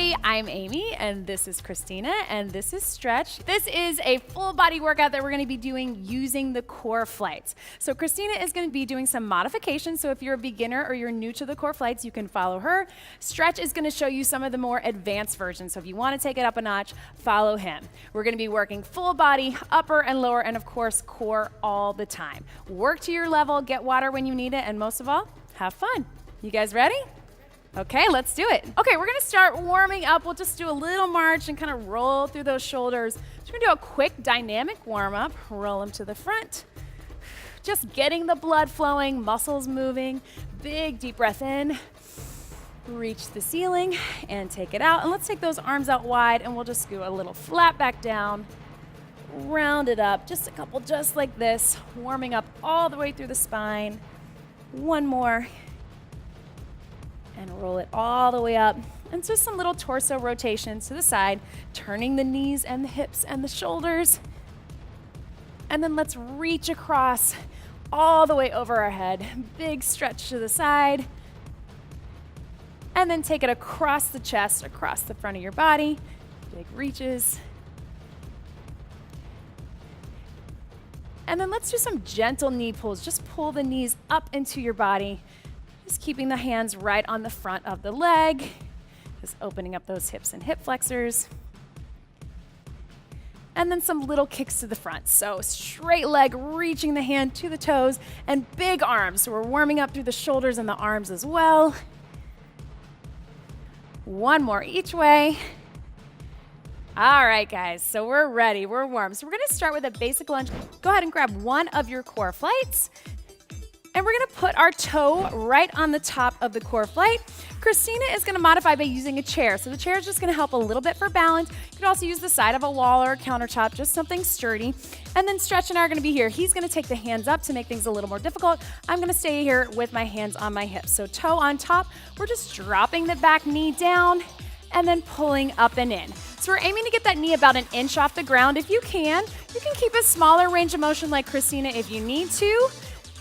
everybody, I'm Amy, and this is Christina, and this is Stretch. This is a full body workout that we're gonna be doing using the core Flytes. So Christina is gonna be doing some modifications, so if you're a beginner or you're new to the core Flytes, you can follow her. Stretch is gonna show you some of the more advanced versions, so if you wanna take it up a notch, follow him. We're gonna be working full body, upper and lower, and of course, core all the time. Work to your level, get water when you need it, and most of all, have fun. You guys ready? Okay, let's do it. Okay, we're gonna start warming up. We'll just do a little march and kind of roll through those shoulders. We're gonna do a quick dynamic warm up. Roll them to the front. Just getting the blood flowing, muscles moving. Big deep breath in. Reach the ceiling and take it out. And let's take those arms out wide and we'll just do a little flat back down. Round it up, just a couple just like this. Warming up all the way through the spine. One more. And roll it all the way up. And just some little torso rotations to the side, turning the knees and the hips and the shoulders. And then let's reach across all the way over our head. Big stretch to the side. And then take it across the chest, across the front of your body. Big reaches. And then let's do some gentle knee pulls. Just pull the knees up into your body. Just keeping the hands right on the front of the leg. Just opening up those hips and hip flexors. And then some little kicks to the front. So straight leg, reaching the hand to the toes, and big arms. So we're warming up through the shoulders and the arms as well. One more each way. All right, guys, so we're ready, we're warm. So we're gonna start with a basic lunge. Go ahead and grab one of your core Flytes. And we're gonna put our toe right on the top of the core Flyte. Christina is gonna modify by using a chair. So the chair is just gonna help a little bit for balance. You could also use the side of a wall or a countertop, just something sturdy. And then Stretch and I are gonna be here. He's gonna take the hands up to make things a little more difficult. I'm gonna stay here with my hands on my hips. So toe on top, we're just dropping the back knee down and then pulling up and in. So we're aiming to get that knee about an inch off the ground. If you can keep a smaller range of motion like Christina if you need to.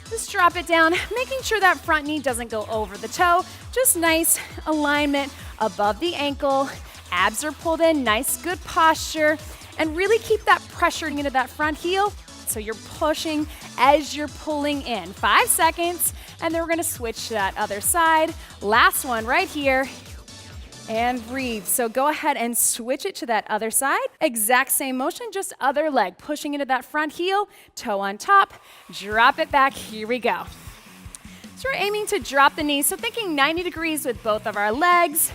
Just drop it down, making sure that front knee doesn't go over the toe. Just nice alignment above the ankle. Abs are pulled in, nice, good posture. And really keep that pressure into that front heel. So you're pushing as you're pulling in. 5 seconds, and then we're gonna switch to that other side. Last one right here. And breathe. So go ahead and switch it to that other side. Exact same motion, just other leg. Pushing into that front heel, toe on top, drop it back. Here we go. So we're aiming to drop the knees. So thinking 90 degrees with both of our legs.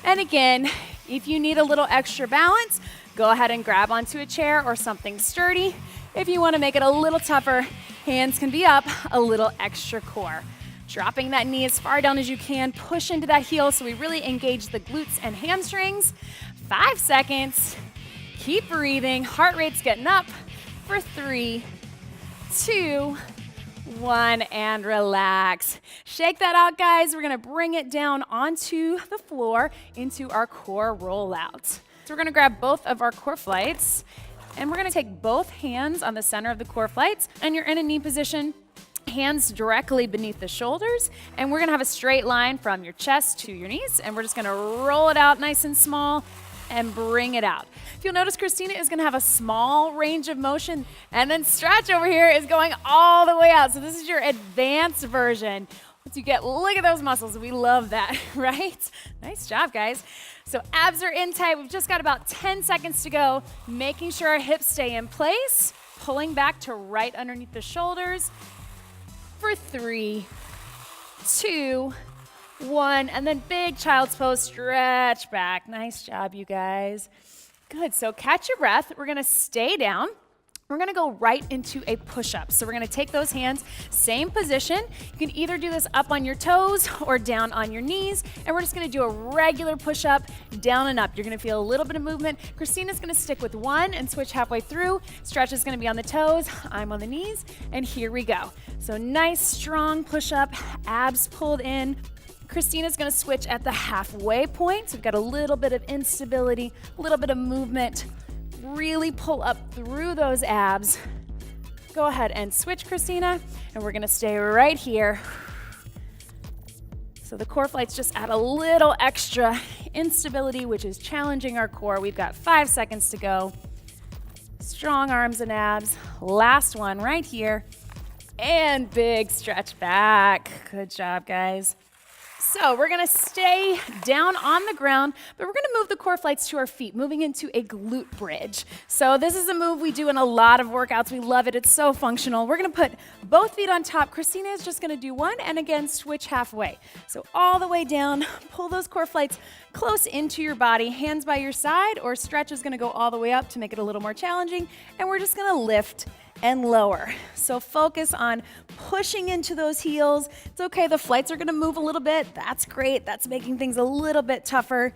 And again, if you need a little extra balance, go ahead and grab onto a chair or something sturdy. If you want to make it a little tougher, hands can be up, a little extra core. Dropping that knee as far down as you can, push into that heel so we really engage the glutes and hamstrings. 5 seconds, keep breathing, heart rate's getting up for 3, 2, 1, and relax. Shake that out, guys. We're gonna bring it down onto the floor into our core rollout. So we're gonna grab both of our core Flytes and we're gonna take both hands on the center of the core Flytes and you're in a knee position. Hands directly beneath the shoulders, and we're gonna have a straight line from your chest to your knees, and we're just gonna roll it out nice and small and bring it out. If you'll notice, Christina is gonna have a small range of motion, and then Stretch over here is going all the way out. So this is your advanced version. Once you get, look at those muscles, we love that, right? Nice job, guys. So abs are in tight, we've just got about 10 seconds to go, making sure our hips stay in place, pulling back to right underneath the shoulders, for 3, 2, 1, and then big child's pose, stretch back. Nice job, you guys. Good, so catch your breath. We're gonna stay down. We're gonna go right into a push-up. So we're gonna take those hands, same position. You can either do this up on your toes or down on your knees, and we're just gonna do a regular push-up, down and up. You're gonna feel a little bit of movement. Christina's gonna stick with one and switch halfway through. Stretch is gonna be on the toes, I'm on the knees, and here we go. So nice, strong push-up, abs pulled in. Christina's gonna switch at the halfway point. So we've got a little bit of instability, a little bit of movement. Really pull up through those abs. Go ahead and switch, Christina, and we're gonna stay right here. So the core flights just add a little extra instability, which is challenging our core. We've got 5 seconds to go. Strong arms and abs. Last one right here. And big stretch back. Good job, guys. So we're gonna stay down on the ground, but we're gonna move the core flights to our feet, moving into a glute bridge. So this is a move we do in a lot of workouts. We love it, it's so functional. We're gonna put both feet on top. Christina is just gonna do one, and again, switch halfway. So all the way down, pull those core flights close into your body, hands by your side, or stretch is gonna go all the way up to make it a little more challenging, and we're just gonna lift and lower. So focus on pushing into those heels. It's okay, the flights are gonna move a little bit. That's great, that's making things a little bit tougher.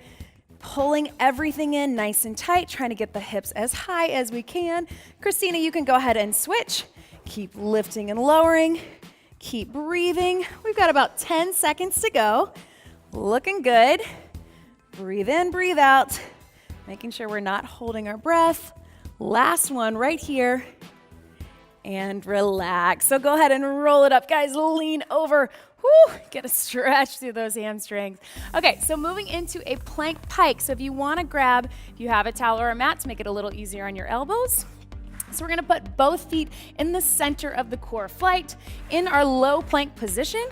Pulling everything in nice and tight, trying to get the hips as high as we can. Christina, you can go ahead and switch. Keep lifting and lowering. Keep breathing. We've got about 10 seconds to go. Looking good. Breathe in, breathe out. Making sure we're not holding our breath. Last one right here. And relax. So go ahead and roll it up, guys. Lean over. Whew, get a stretch through those hamstrings. Okay, so moving into a plank pike. So if you want to grab, if you have a towel or a mat to make it a little easier on your elbows. So we're going to put both feet in the center of the core flight in our low plank position.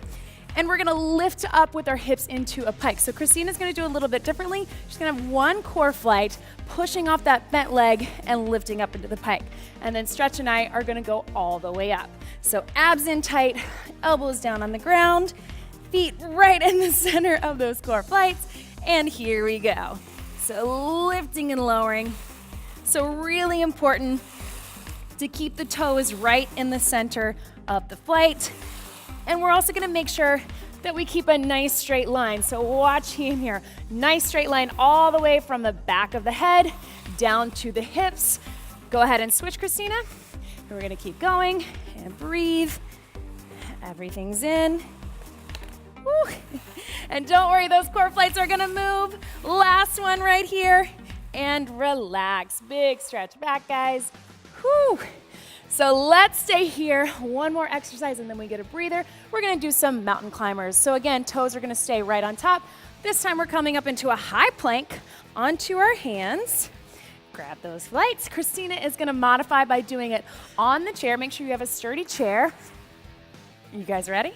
And we're gonna lift up with our hips into a pike. So Christina's gonna do a little bit differently. She's gonna have one core flight, pushing off that bent leg and lifting up into the pike. And then Stretch and I are gonna go all the way up. So abs in tight, elbows down on the ground, feet right in the center of those core flights. And here we go. So lifting and lowering. So really important to keep the toes right in the center of the flight. And we're also gonna make sure that we keep a nice straight line. So watch in here. Nice straight line all the way from the back of the head down to the hips. Go ahead and switch, Christina. And we're gonna keep going and breathe. Everything's in. Woo. And don't worry, those core flights are gonna move. Last one right here. And relax. Big stretch back, guys. Whew. So let's stay here, one more exercise and then we get a breather. We're gonna do some mountain climbers. So again, toes are gonna stay right on top. This time we're coming up into a high plank onto our hands. Grab those flights. Christina is gonna modify by doing it on the chair. Make sure you have a sturdy chair. You guys ready?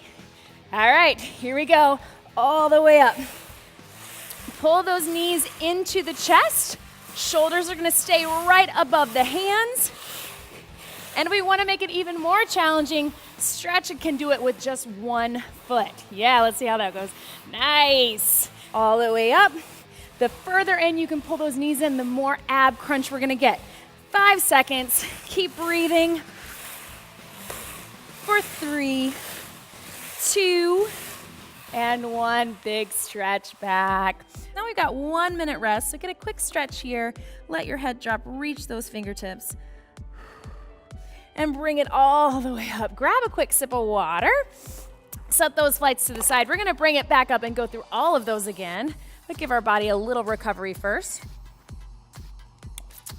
All right, here we go, all the way up. Pull those knees into the chest. Shoulders are gonna stay right above the hands. And we want to make it even more challenging. Stretch can do it with just one foot. Yeah, let's see how that goes. Nice. All the way up. The further in you can pull those knees in, the more ab crunch we're going to get. 5 seconds. Keep breathing. For 3, 2, and 1. Big stretch back. Now we've got 1 minute rest. So get a quick stretch here. Let your head drop. Reach those fingertips. And bring it all the way up. Grab a quick sip of water. Set those flights to the side. We're gonna bring it back up and go through all of those again, but give our body a little recovery first.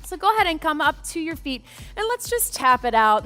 So go ahead and come up to your feet and let's just tap it out.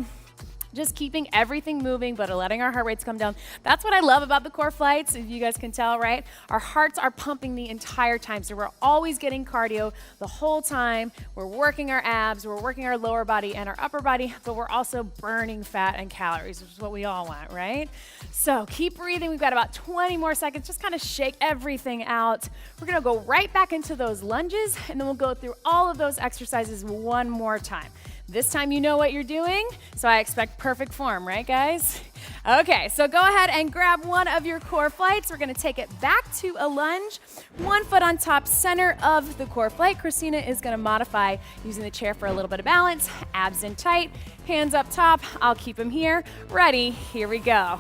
Just keeping everything moving, but letting our heart rates come down. That's what I love about the core flights, if you guys can tell, right? Our hearts are pumping the entire time, so we're always getting cardio the whole time. We're working our abs, we're working our lower body and our upper body, but we're also burning fat and calories, which is what we all want, right? So keep breathing. We've got about 20 more seconds. Just kind of shake everything out. We're gonna go right back into those lunges, and then we'll go through all of those exercises one more time. This time you know what you're doing, so I expect perfect form, right guys? Okay, so go ahead and grab one of your core flights. We're gonna take it back to a lunge. 1 foot on top, center of the core flight. Christina is gonna modify using the chair for a little bit of balance. Abs in tight, hands up top. I'll keep them here. Ready, here we go.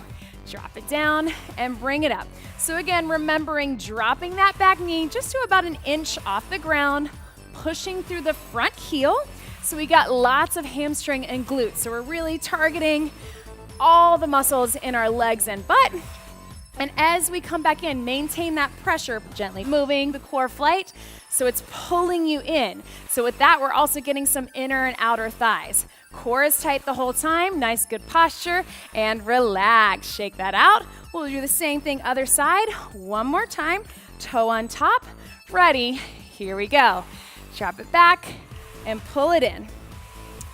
Drop it down and bring it up. So again, remembering dropping that back knee just to about 1 inch off the ground, pushing through the front heel. So we got lots of hamstring and glutes. So we're really targeting all the muscles in our legs and butt. And as we come back in, maintain that pressure, gently moving the core flight so it's pulling you in. So with that, we're also getting some inner and outer thighs. Core is tight the whole time. Nice, good posture. And relax. Shake that out. We'll do the same thing other side. One more time. Toe on top. Ready. Here we go. Drop it back and pull it in.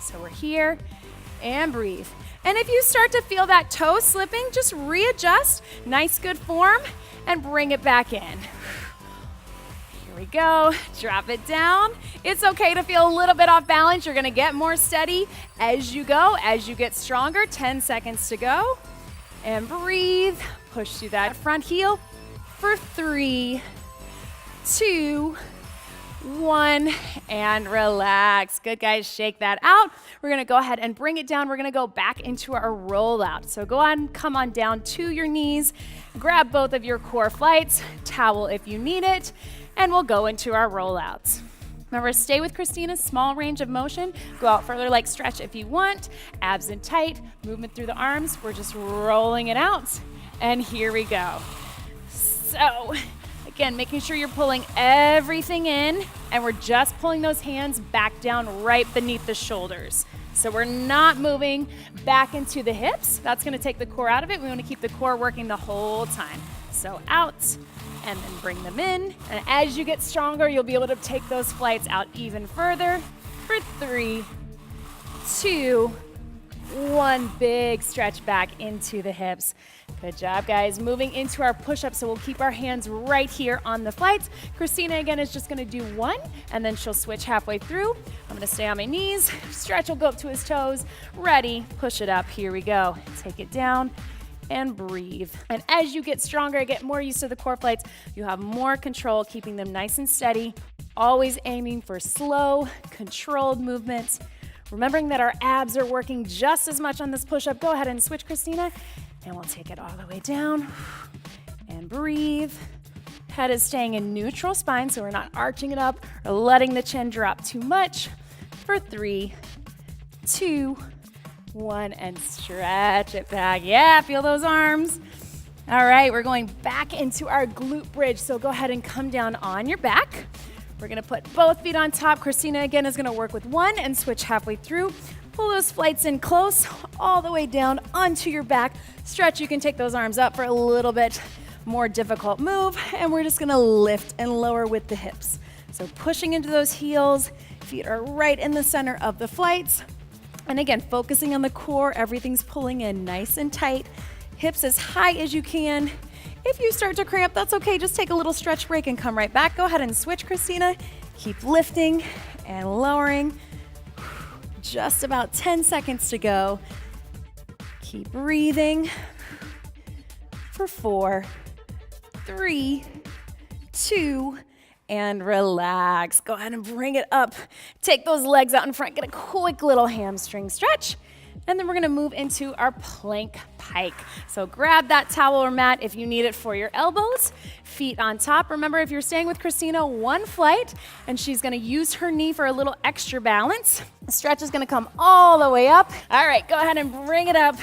So we're here and breathe. And if you start to feel that toe slipping, just readjust. Nice, good form, and bring it back in. Here we go. Drop it down. It's okay to feel a little bit off balance. You're going to get more steady as you go, as you get stronger. 10 seconds to go. And breathe. Push through that front heel for 3, 2, 1, and relax. Good, guys. Shake that out. We're going to go ahead and bring it down. We're going to go back into our rollout. So go on, come on down to your knees. Grab both of your core flights, towel if you need it, and we'll go into our rollouts. Remember, stay with Christina, small range of motion. Go out further, like stretch if you want. Abs in tight, movement through the arms. We're just rolling it out. And here we go. So, again, making sure you're pulling everything in, and we're just pulling those hands back down right beneath the shoulders. So we're not moving back into the hips. That's gonna take the core out of it. We wanna keep the core working the whole time. So out, and then bring them in. And as you get stronger, you'll be able to take those flights out even further. For 3, 2, 1, big stretch back into the hips. Good job, guys. Moving into our push-up, so we'll keep our hands right here on the flights. Christina, again, is just gonna do 1, and then she'll switch halfway through. I'm gonna stay on my knees. Stretch will go up to his toes. Ready, push it up. Here we go. Take it down and breathe. And as you get stronger, get more used to the core flights, you have more control, keeping them nice and steady. Always aiming for slow, controlled movements. Remembering that our abs are working just as much on this push-up. Go ahead and switch, Christina. And we'll take it all the way down and breathe. Head is staying in neutral spine, so we're not arching it up or letting the chin drop too much. For 3, 2, 1, and stretch it back. Yeah, feel those arms. All right, we're going back into our glute bridge. So go ahead and come down on your back. We're gonna put both feet on top. Christina, again, is gonna work with 1 and switch halfway through. Pull those flights in close, all the way down onto your back. Stretch, you can take those arms up for a little bit more difficult move, and we're just gonna lift and lower with the hips. So pushing into those heels, feet are right in the center of the flights. And again, focusing on the core, everything's pulling in nice and tight. Hips as high as you can. If you start to cramp, that's okay. Just take a little stretch break and come right back. Go ahead and switch, Christina. Keep lifting and lowering. Just about 10 seconds to go. Keep breathing. For 4, 3, 2, and relax. Go ahead and bring it up. Take those legs out in front. Get a quick little hamstring stretch. And then we're gonna move into our plank pike. So grab that towel or mat if you need it for your elbows. Feet on top. Remember, if you're staying with Christina, 1 flight, and she's gonna use her knee for a little extra balance. The stretch is gonna come all the way up. All right, go ahead and bring it up.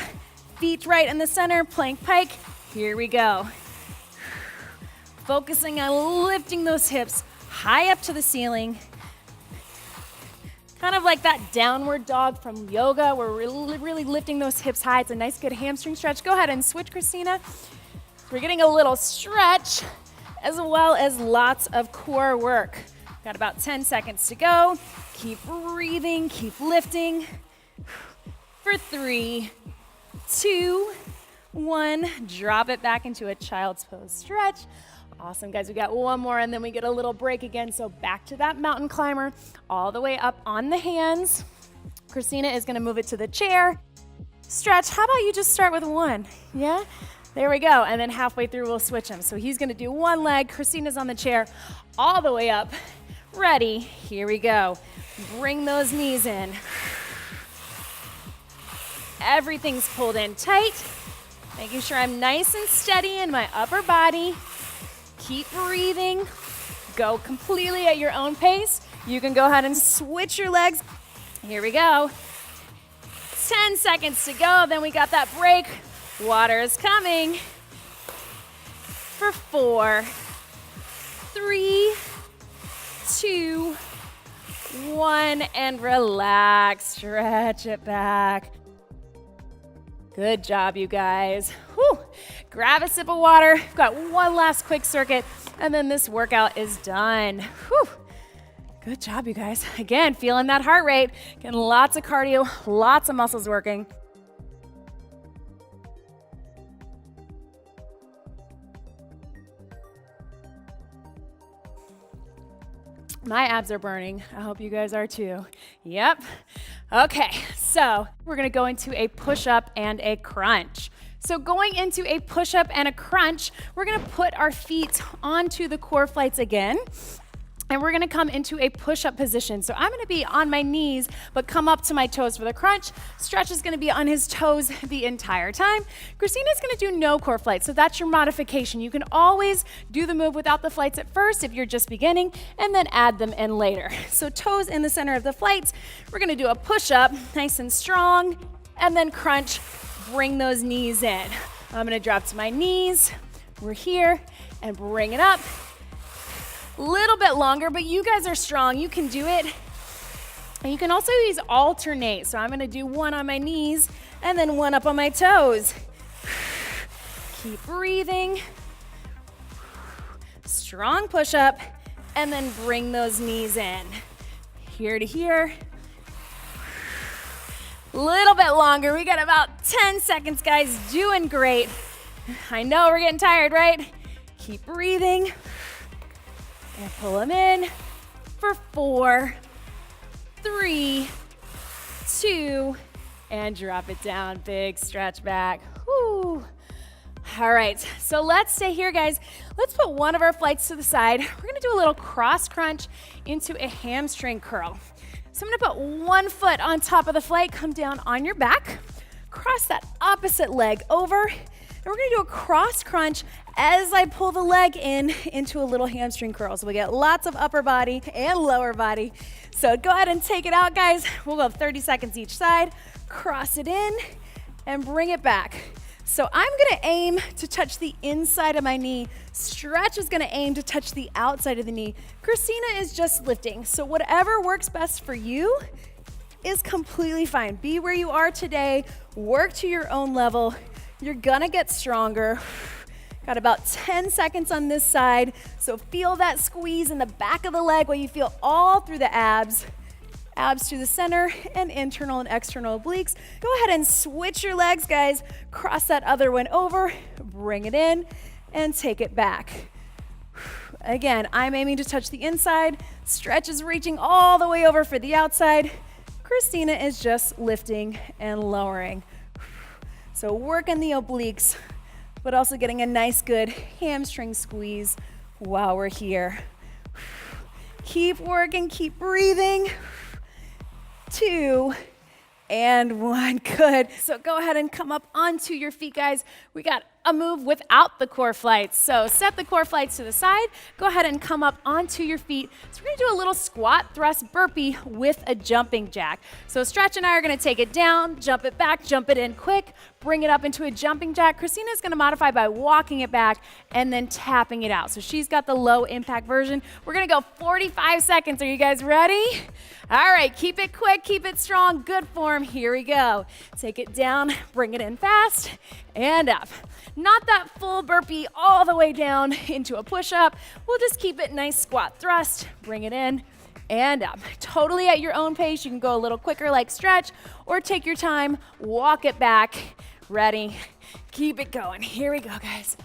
Feet right in the center, plank pike. Here we go. Focusing on lifting those hips high up to the ceiling. Kind of like that downward dog from yoga. We're really lifting those hips high. It's a nice, good hamstring stretch. Go ahead and switch, Christina. We're getting a little stretch as well as lots of core work. Got about 10 seconds to go. Keep breathing, keep lifting. For 3, 2, 1. Drop it back into a child's pose stretch. Awesome, guys. We got 1 more, and then we get a little break again. So back to that mountain climber, all the way up on the hands. Christina is going to move it to the chair. Stretch. How about you just start with 1? Yeah? There we go. And then halfway through, we'll switch them. So he's going to do 1 leg. Christina's on the chair all the way up. Ready. Here we go. Bring those knees in. Everything's pulled in tight. Making sure I'm nice and steady in my upper body. Keep breathing. Go completely at your own pace. You can go ahead and switch your legs. Here we go. 10 seconds to go. Then we got that break. Water is coming. For 4, 3, 2, 1. one, and relax. Stretch it back. Good job, you guys. Whew. Grab a sip of water. We've got one last quick circuit, and then this workout is done. Whew. Good job, you guys. Again, feeling that heart rate, getting lots of cardio, lots of muscles working. My abs are burning. I hope you guys are too. Yep. Okay, so we're gonna go into a push-up and a crunch. So going into a push-up and a crunch, we're gonna put our feet onto the core Flytes again, and we're gonna come into a push-up position. So I'm gonna be on my knees, but come up to my toes for the crunch. Stretch is gonna be on his toes the entire time. Christina's gonna do no core Flytes, so that's your modification. You can always do the move without the Flytes at first if you're just beginning, and then add them in later. So toes in the center of the Flytes. We're gonna do a push-up, nice and strong, and then crunch, bring those knees in. I'm gonna drop to my knees, we're here, and bring it up. Little bit longer, but you guys are strong, you can do it. And you can also use alternate. So I'm gonna do one on my knees and then one up on my toes. Keep breathing. Strong push up, and then bring those knees in. Here to here. Little bit longer, we got about 10 seconds, guys, doing great. I know we're getting tired, right? Keep breathing. And pull them in for 4, 3, 2, and drop it down. Big stretch back. Whew. All right, so let's stay here, guys. Let's put one of our Flytes to the side. We're gonna do a little cross crunch into a hamstring curl. So I'm gonna put one foot on top of the Flyte, come down on your back, cross that opposite leg over, and we're gonna do a cross crunch as I pull the leg in into a little hamstring curl. So we get lots of upper body and lower body. So go ahead and take it out, guys. We'll go 30 seconds each side, cross it in, and bring it back. So I'm gonna aim to touch the inside of my knee. Stretch is gonna aim to touch the outside of the knee. Christina is just lifting. So whatever works best for you is completely fine. Be where you are today, work to your own level. You're gonna get stronger. Got about 10 seconds on this side. So feel that squeeze in the back of the leg while you feel all through the abs. Abs to the center and internal and external obliques. Go ahead and switch your legs, guys. Cross that other one over, bring it in, and take it back. Again, I'm aiming to touch the inside. Stretch is reaching all the way over for the outside. Christina is just lifting and lowering. So working the obliques, but also getting a nice good hamstring squeeze while we're here. Keep working, keep breathing. 2 and 1, good. So go ahead and come up onto your feet, guys. We got a move without the core Flytes. So set the core Flytes to the side. Go ahead and come up onto your feet. So we're gonna do a little squat thrust burpee with a jumping jack. So Stretch and I are gonna take it down, jump it back, jump it in quick, bring it up into a jumping jack. Christina's gonna modify by walking it back and then tapping it out. So she's got the low impact version. We're gonna go 45 seconds. Are you guys ready? All right, keep it quick, keep it strong, good form. Here we go. Take it down, bring it in fast, and up. Not that full burpee all the way down into a push-up. We'll just keep it nice squat thrust, bring it in, and up. Totally at your own pace. You can go a little quicker like Stretch, or take your time, walk it back. Ready, keep it going. Here we go, guys.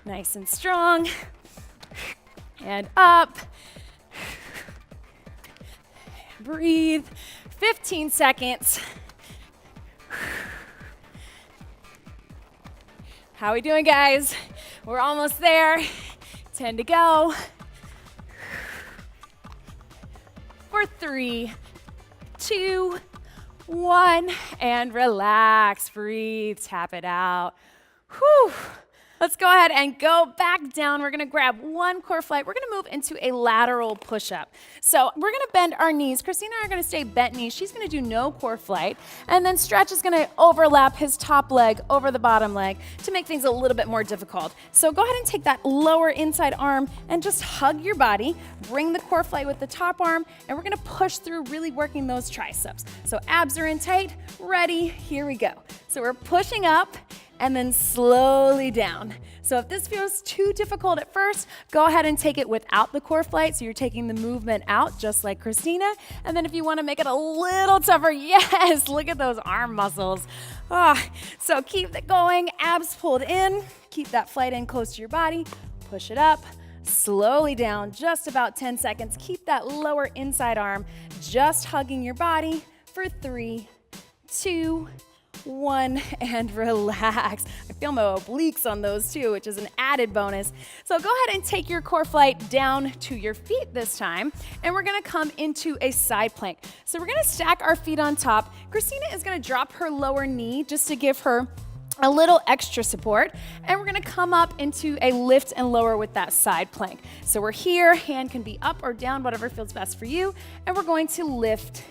Nice and strong, and up. Breathe, 15 seconds. How are we doing, guys? We're almost there. 10 to go. For 3, 2, 1, and relax, breathe, tap it out. Whew. Let's go ahead and go back down. We're gonna grab one core flight. We're gonna move into a lateral push-up. So we're gonna bend our knees. Christina and I are gonna stay bent knees. She's gonna do no core flight. And then Stretch is gonna overlap his top leg over the bottom leg to make things a little bit more difficult. So go ahead and take that lower inside arm and just hug your body. Bring the core flight with the top arm, and we're gonna push through, really working those triceps. So abs are in tight, ready, here we go. So we're pushing up and then slowly down. So if this feels too difficult at first, go ahead and take it without the core flight. So you're taking the movement out just like Christina. And then if you want to make it a little tougher, yes, look at those arm muscles. So keep it going, abs pulled in, keep that flight in close to your body, push it up, slowly down, just about 10 seconds. Keep that lower inside arm just hugging your body for 3, 2, 1, and relax. I feel my obliques on those too, which is an added bonus. So go ahead and take your core flight down to your feet this time, and we're gonna come into a side plank. So we're gonna stack our feet on top. Christina is gonna drop her lower knee just to give her a little extra support, and we're gonna come up into a lift and lower with that side plank. So we're here, hand can be up or down, whatever feels best for you, and we're going to lift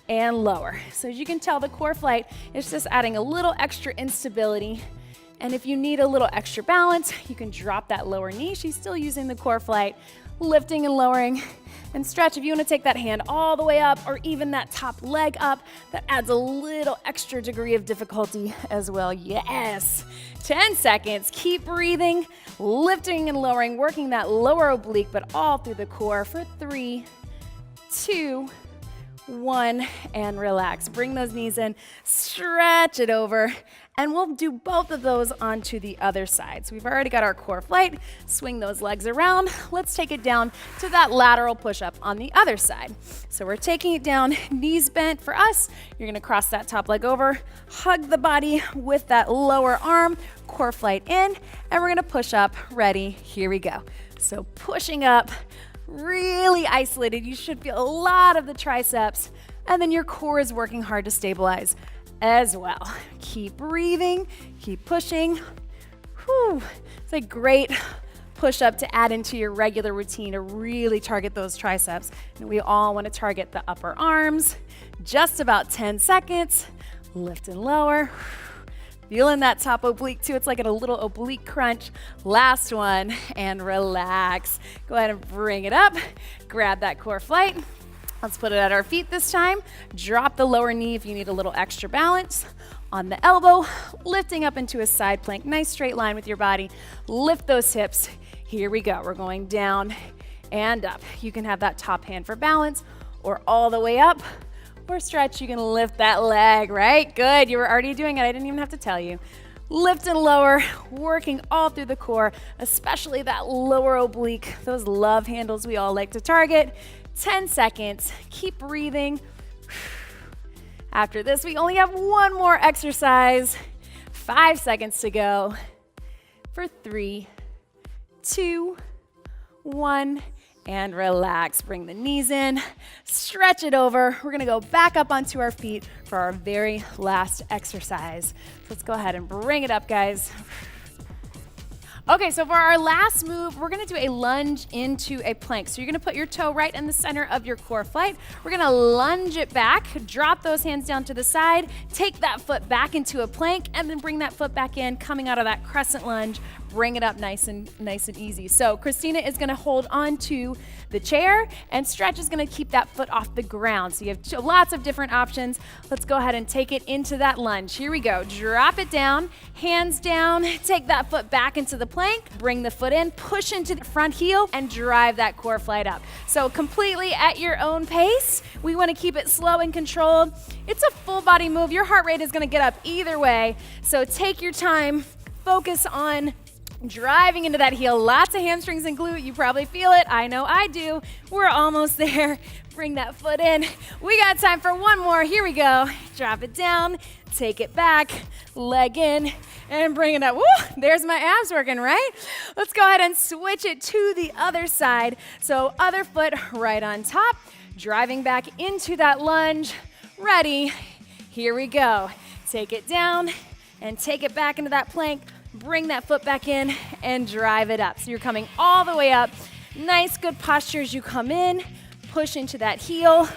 and lower. So as you can tell, the core flight is just adding a little extra instability. And if you need a little extra balance, you can drop that lower knee. She's still using the core flight, lifting and lowering. And Stretch, if you want to take that hand all the way up or even that top leg up, that adds a little extra degree of difficulty as well. Yes. 10 seconds. Keep breathing, lifting and lowering, working that lower oblique, but all through the core for 3, 2, 1, and relax. Bring those knees in, stretch it over, and we'll do both of those onto the other side. So we've already got our core flight. Swing those legs around. Let's take it down to that lateral push-up on the other side. So we're taking it down, knees bent. For us, you're gonna cross that top leg over, hug the body with that lower arm, core flight in, and we're gonna push up. Ready, here we go. So pushing up, really isolated. You should feel a lot of the triceps, and then your core is working hard to stabilize as well. Keep breathing, keep pushing. Whew. It's a great push-up to add into your regular routine to really target those triceps. And we all want to target the upper arms. Just about 10 seconds. Lift and lower. Feeling that top oblique too. It's like a little oblique crunch. Last one, and relax. Go ahead and bring it up. Grab that core flight. Let's put it at our feet this time. Drop the lower knee if you need a little extra balance. On the elbow, lifting up into a side plank. Nice straight line with your body. Lift those hips. Here we go. We're going down and up. You can have that top hand for balance or all the way up. Or Stretch, you can lift that leg, right? Good, you were already doing it. I didn't even have to tell you. Lift and lower, working all through the core, especially that lower oblique, those love handles we all like to target. 10 seconds, keep breathing. After this, we only have one more exercise. 5 seconds to go for 3, 2, 1. And relax. Bring the knees in, stretch it over. We're gonna go back up onto our feet for our very last exercise. So let's go ahead and bring it up, guys. Okay, so for our last move, we're gonna do a lunge into a plank. So you're gonna put your toe right in the center of your core flight. We're gonna lunge it back, drop those hands down to the side, take that foot back into a plank, and then bring that foot back in, coming out of that crescent lunge. Bring it up nice and easy. So Christina is gonna hold on to the chair, and Stretch is gonna keep that foot off the ground. So you have lots of different options. Let's go ahead and take it into that lunge. Here we go. Drop it down, hands down, take that foot back into the plank, bring the foot in, push into the front heel, and drive that core flight up. So completely at your own pace. We wanna keep it slow and controlled. It's a full body move. Your heart rate is gonna get up either way. So take your time, focus on driving into that heel. Lots of hamstrings and glute. You probably feel it. I know I do. We're almost there. Bring that foot in. We got time for one more. Here we go. Drop it down, take it back, leg in, and bring it up. Woo! There's my abs working, right? Let's go ahead and switch it to the other side. So other foot right on top, driving back into that lunge. Ready? Here we go. Take it down and take it back into that plank. bring that foot back in and drive it up. So you're coming all the way up. Nice, good posture as you come in. Push into that heel.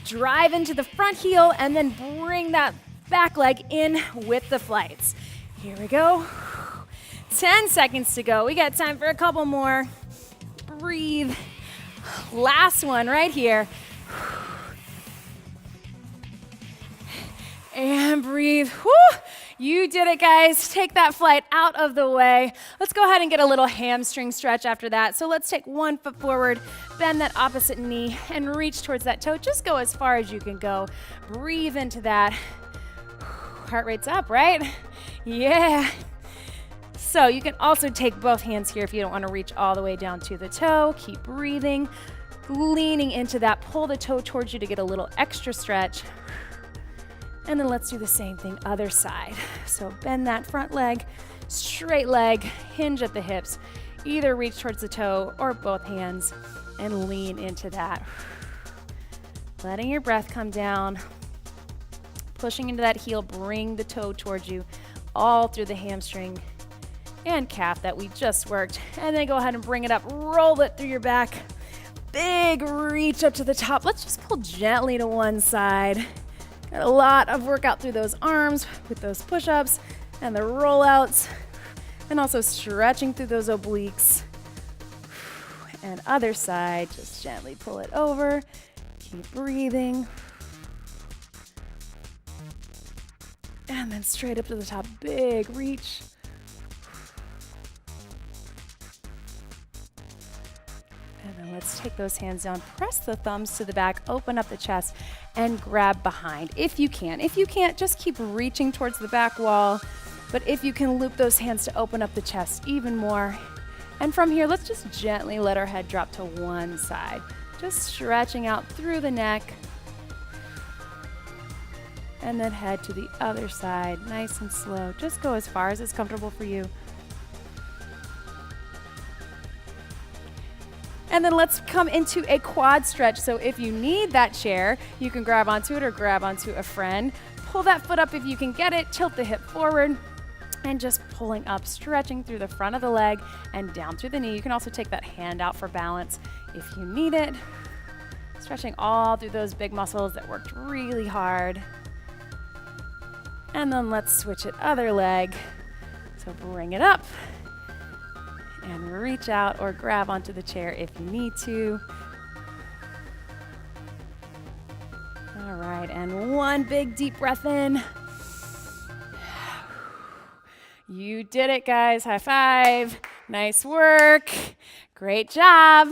Drive into the front heel and then bring that back leg in with the Flytes. Here we go. 10 seconds to go. We got time for a couple more. Breathe. Last one right here. And breathe. Woo! You did it, guys. Take that Flyte out of the way. Let's go ahead and get a little hamstring stretch after that. So let's take one foot forward, bend that opposite knee, and reach towards that toe. Just go as far as you can go. Breathe into that. Heart rate's up, right? Yeah. So you can also take both hands here if you don't want to reach all the way down to the toe. Keep breathing, leaning into that. Pull the toe towards you to get a little extra stretch. And then let's do the same thing, other side. So bend that front leg, straight leg, hinge at the hips. Either reach towards the toe or both hands and lean into that. Letting your breath come down. Pushing into that heel, bring the toe towards you all through the hamstring and calf that we just worked. And then go ahead and bring it up, roll it through your back. Big reach up to the top. Let's just pull gently to one side. Got a lot of workout through those arms with those push-ups and the rollouts, and also stretching through those obliques. And other side, just gently pull it over. Keep breathing. And then straight up to the top, big reach. And then let's take those hands down, press the thumbs to the back, open up the chest, and grab behind if you can. If you can't, just keep reaching towards the back wall. But if you can, loop those hands to open up the chest even more. And from here, let's just gently let our head drop to one side. Just stretching out through the neck. And then head to the other side, nice and slow. Just go as far as it's comfortable for you. And then let's come into a quad stretch. So if you need that chair, you can grab onto it or grab onto a friend. Pull that foot up if you can get it, tilt the hip forward, and just pulling up, stretching through the front of the leg and down through the knee. You can also take that hand out for balance if you need it. Stretching all through those big muscles that worked really hard. And then let's switch it other leg. So bring it up. And reach out or grab onto the chair if you need to. All right, and one big deep breath in. You did it, guys. High five. Nice work. Great job.